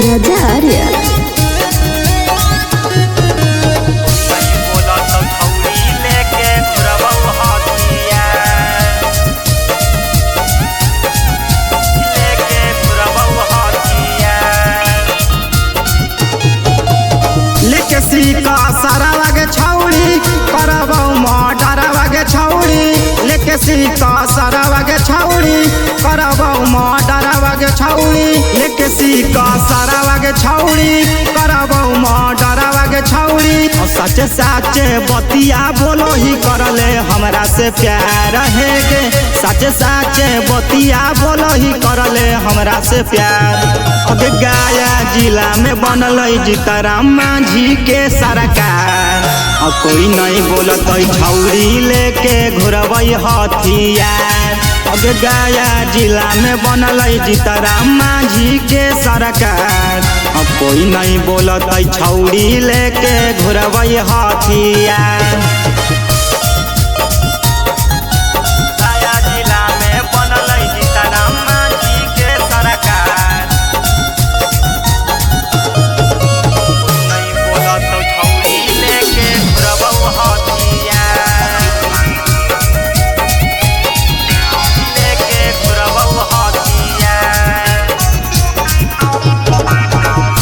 राजा आर्या। का सारा वागे छौड़ी करबौ मर्डर वागे छौड़ी लेके सीका सारा वागे छौड़ी करबौ मर्डर वागे छौड़ी लेके सीका सारा वागे छौड़ी करबौ मर्डर वागे छौड़ी और सच्चे सच्चे बतिया बोलो ही करले हमरा से प्यार है गे सच्चे सच्चे बतिया बोलो ही करले हमरा से प्यार। अब गया जिला में बनल जीतराम मांझी के सरकार और कोई नहीं बोलत छौड़ी लेके घुरबई हथियार। अब गया जिला में बनल जीतराम मांझी के सरकार और कोई नहीं बोलत छौड़ी लेके घुरबई हथियार।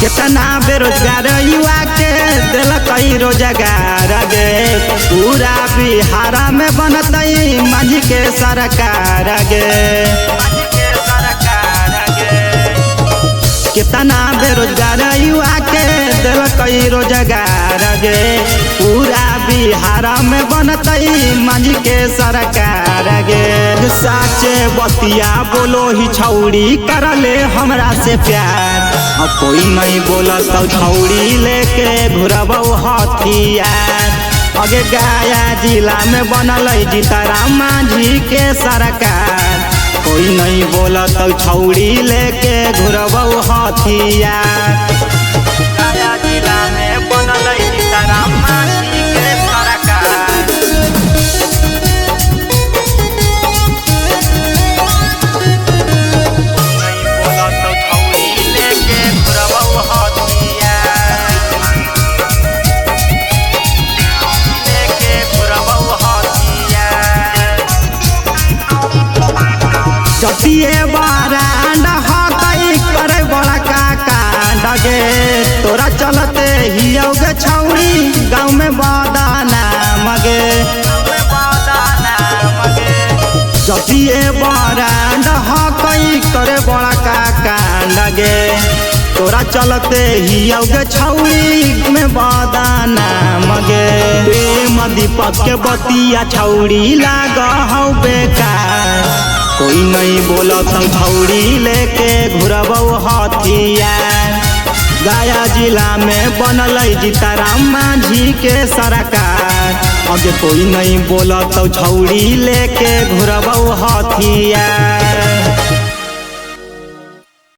कितना बेरोजगार युवा के दिलक रोजगार गे पूरा बिहार में बनतई मांझी के सरकार गे। कितना बेरोजगार युवा के दिलक रोजगार गे पूरा बिहार में बनतई मांझी के सरकार गे। साचे बतिया बोलो ही छौड़ी करले हमरा से प्यार और कोई नहीं बोलत छौड़ी लेके घुरबौ हथियार। अगे गया जिला में बनल जीतराम मांझी के सरकार कोई नहीं बोलत छौड़ी लेके घुरबौ हथियार। गया जिला में बनल जीतराम मांझी के सरकार जतिए बारांड हकई करे बड़ा कांड गे तोरा चलते हियोगे छौड़ी गाँव में बदनाम गे। जतिए बारांड हकई करे बड़ा कांड गे तोरा चलते हियोगे छौड़ी में बदनाम गे। प्रेम दीपक के बतिया छौड़ी लाग हौ बेकार कोई नहीं बोलत छौड़ी लेके घुरबौ हथियार। गया जिला में बनल जीतराम मांझी के सरकार अब कोई नहीं बोलत छौड़ी लेके घुरबौ हथियार।